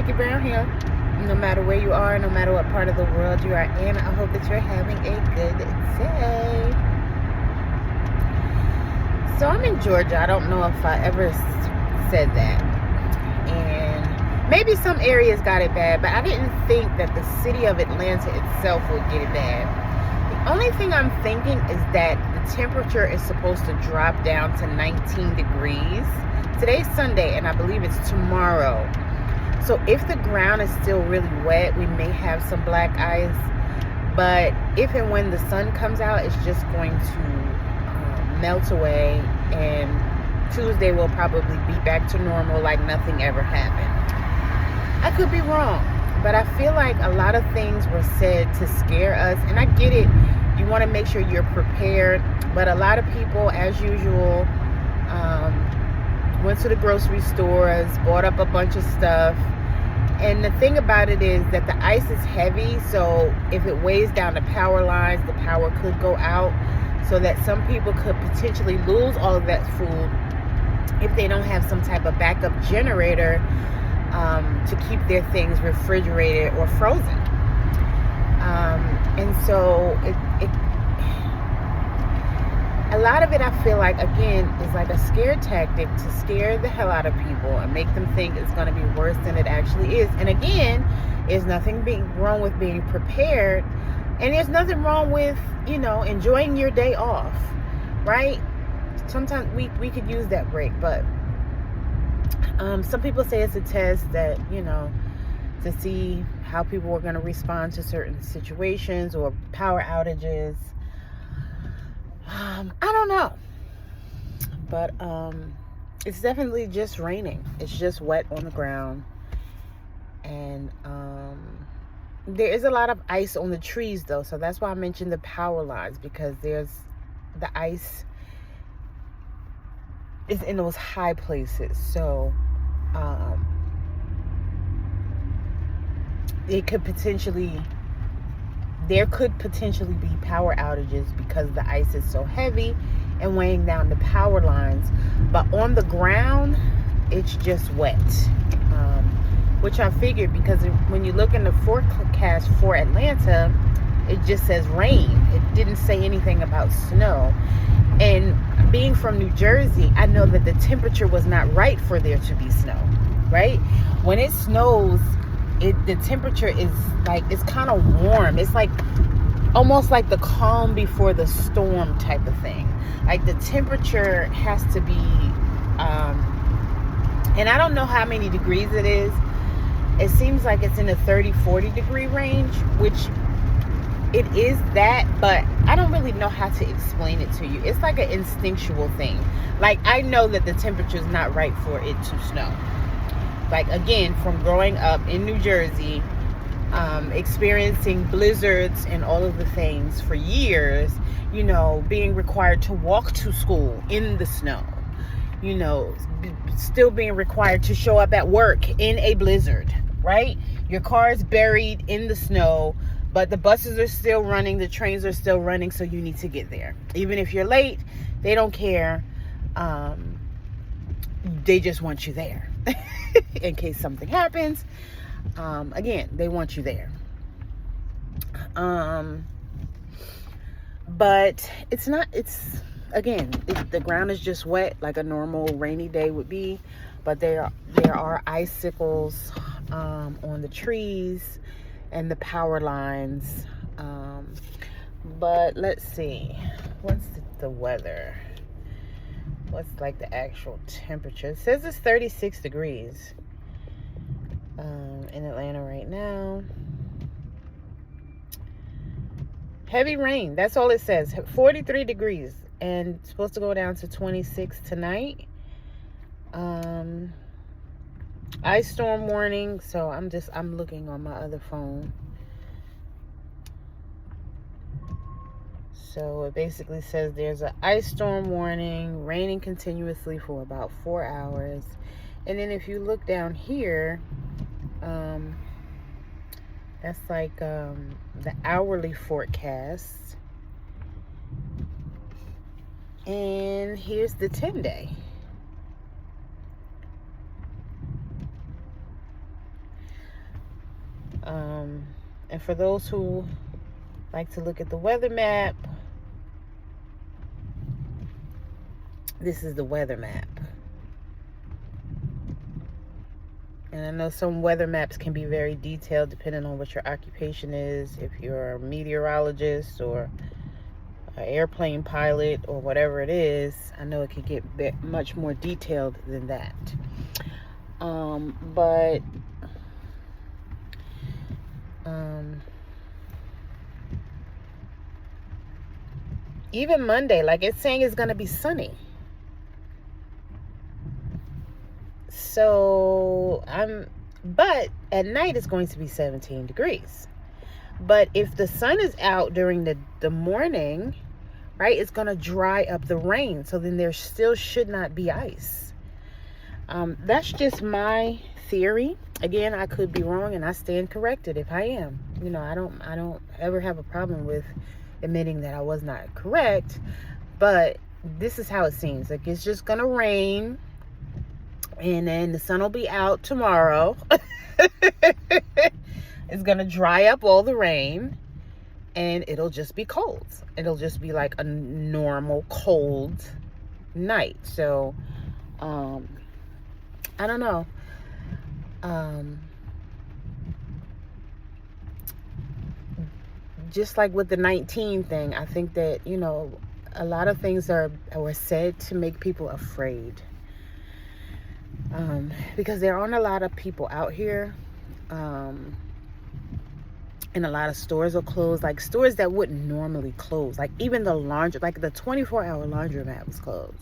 Nikki Brown here. No matter where you are, no matter what part of the world you are in, I hope that you're having a good day. So I'm in Georgia. I don't know if I ever said that. And maybe some areas got it bad, but I didn't think that the city of Atlanta itself would get it bad. The only thing I'm thinking is that the temperature is supposed to drop down to 19 degrees. Today's Sunday, and I believe it's tomorrow. So if the ground is still really wet, we may have some black ice. But if and when the sun comes out, it's just going to melt away. And Tuesday will probably be back to normal like nothing ever happened. I could be wrong, but I feel like a lot of things were said to scare us. And I get it. You want to make sure you're prepared. But a lot of people, as usual, went to the grocery stores, bought up a bunch of stuff. And the thing about it is that the ice is heavy, so if it weighs down the power lines, the power could go out, so that some people could potentially lose all of that food if they don't have some type of backup generator to keep their things refrigerated or frozen. And so a lot of it, I feel like, again, is like a scare tactic to scare the hell out of people and make them think it's going to be worse than it actually is. And again, there's nothing wrong with being prepared, and there's nothing wrong with, enjoying your day off, right? Sometimes we could use that break, but some people say it's a test that, to see how people are going to respond to certain situations or power outages. I don't know, but it's definitely just raining. It's just wet on the ground, and there is a lot of ice on the trees though, so that's why I mentioned the power lines, because the ice is in those high places, so there could potentially be power outages because the ice is so heavy and weighing down the power lines. But on the ground, it's just wet, which I figured, because when you look in the forecast for Atlanta, it just says rain. It didn't say anything about snow. And being from New Jersey, I know that the temperature was not right for there to be snow, right? When it snows, the temperature is like, it's kind of warm. It's like almost like the calm before the storm type of thing. Like the temperature has to be, and I don't know how many degrees it is. It seems like it's in the 30-40 degree range, which it is that, but I don't really know how to explain it to you. It's like an instinctual thing. Like, I know that the temperature is not right for it to snow. Like, again, from growing up in New Jersey, experiencing blizzards and all of the things for years, being required to walk to school in the snow, still being required to show up at work in a blizzard, right? Your car is buried in the snow, but the buses are still running, the trains are still running, so you need to get there. Even if you're late, they don't care. They just want you there. In case something happens, again, they want you there. But the ground is just wet like a normal rainy day would be, but there are icicles on the trees and the power lines. But let's see, what's the weather? What's like the actual temperature? It says it's 36 degrees in Atlanta right now. Heavy rain, that's all it says. 43 degrees, and it's supposed to go down to 26 tonight. Ice storm warning, so I'm looking on my other phone. So it basically says there's an ice storm warning, raining continuously for about 4 hours. And then if you look down here, that's like the hourly forecast. And here's the 10-day. And for those who like to look at the weather map, this is the weather map. And I know some weather maps can be very detailed depending on what your occupation is. If you're a meteorologist or an airplane pilot or whatever it is, I know it could get much more detailed than that. But even Monday, like it's saying it's going to be sunny. So but at night it's going to be 17 degrees. But if the sun is out during the morning, right, it's going to dry up the rain. So then there still should not be ice. That's just my theory. Again, I could be wrong, and I stand corrected if I am. You know, I don't ever have a problem with admitting that I was not correct. But this is how it seems. Like it's just going to rain, and then the sun will be out tomorrow. It's going to dry up all the rain, and it'll just be cold. It'll just be like a normal cold night. So, I don't know. Just like with the 19 thing, I think that, you know, a lot of things were said to make people afraid. Because there aren't a lot of people out here. And a lot of stores are closed, like stores that wouldn't normally close. Like even the laundry, like the 24-hour laundromat was closed.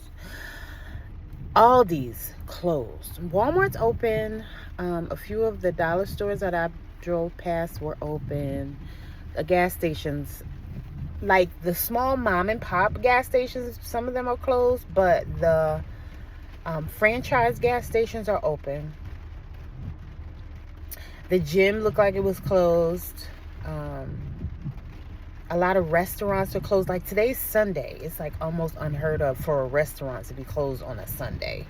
Aldi's closed. Walmart's open. A few of the dollar stores that I drove past were open. The gas stations, like the small mom and pop gas stations, some of them are closed, but the franchise gas stations are open. The gym looked like it was closed. A lot of restaurants are closed. Like today's Sunday. It's like almost unheard of for a restaurant to be closed on a Sunday.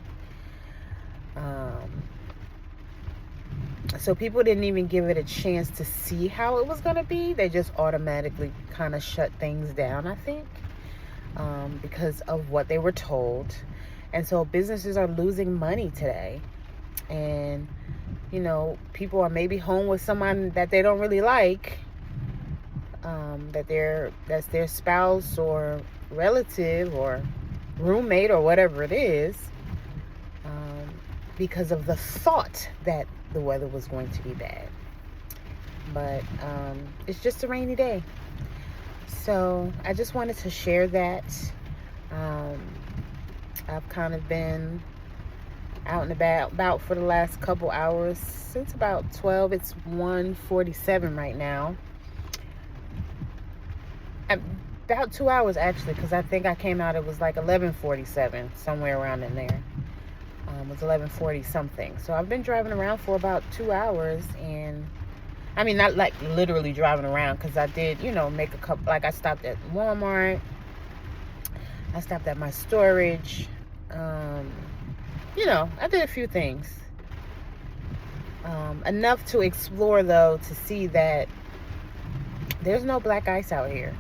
So people didn't even give it a chance to see how it was going to be. They just automatically kind of shut things down, I think, because of what they were told. And so businesses are losing money today. And, you know, people are maybe home with someone that they don't really like, that's their spouse or relative or roommate or whatever it is, because of the thought that the weather was going to be bad. But it's just a rainy day. So I just wanted to share that. I've kind of been out and about for the last couple hours, since about 12. It's 1:47 right now. About 2 hours actually, because I think I came out, it was like 11:47, somewhere around in there. It was 11:40 something. So I've been driving around for about 2 hours, and I mean, not like literally driving around, because I did, you know, make a couple, like I stopped at Walmart, I stopped at my storage, you know, I did a few things. Enough to explore, though, to see that there's no black ice out here.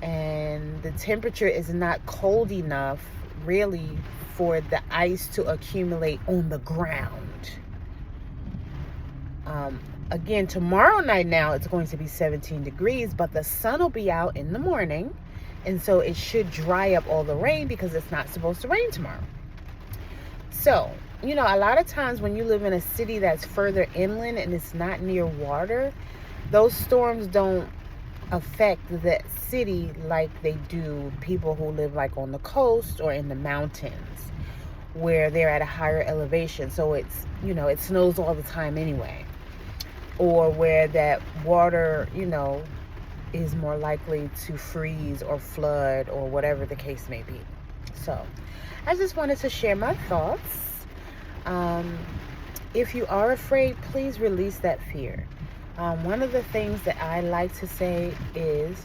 And the temperature is not cold enough, really, for the ice to accumulate on the ground. Again, tomorrow night now, it's going to be 17 degrees, but the sun will be out in the morning. And so it should dry up all the rain, because it's not supposed to rain tomorrow. So, you know, a lot of times when you live in a city that's further inland and it's not near water, those storms don't affect that city like they do people who live like on the coast or in the mountains, where they're at a higher elevation. So it's, you know, it snows all the time anyway. Or where that water, you know, is more likely to freeze or flood or whatever the case may be. So I just wanted to share my thoughts. If you are afraid, please release that fear. One of the things that I like to say is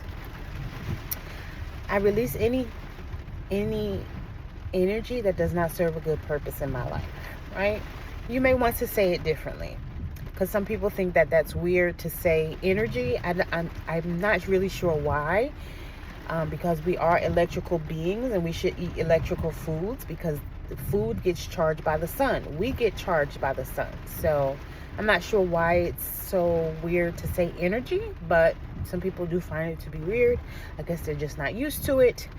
I release any energy that does not serve a good purpose in my life, right? You may want to say it differently. because some people think that that's weird to say energy. I'm not really sure why. Because we are electrical beings and we should eat electrical foods, because the food gets charged by the sun. We get charged by the sun. So I'm not sure why it's so weird to say energy, but some people do find it to be weird. I guess they're just not used to it.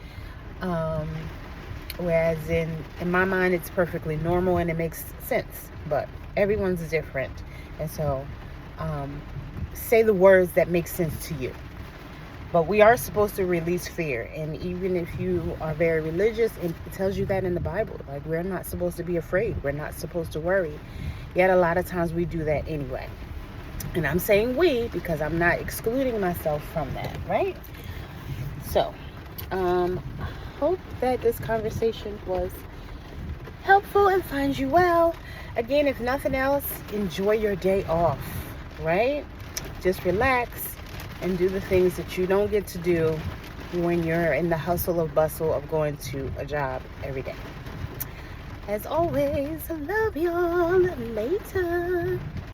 Whereas in my mind, it's perfectly normal and it makes sense, but everyone's different. And so say the words that make sense to you. But we are supposed to release fear. And even if you are very religious, it tells you that in the Bible. Like, we're not supposed to be afraid. We're not supposed to worry. Yet a lot of times we do that anyway. And I'm saying we because I'm not excluding myself from that, right? So, hope that this conversation was helpful and finds you well. Again, if nothing else, enjoy your day off, right? Just relax and do the things that you don't get to do when you're in the hustle and bustle of going to a job every day. As always, I love y'all. Later.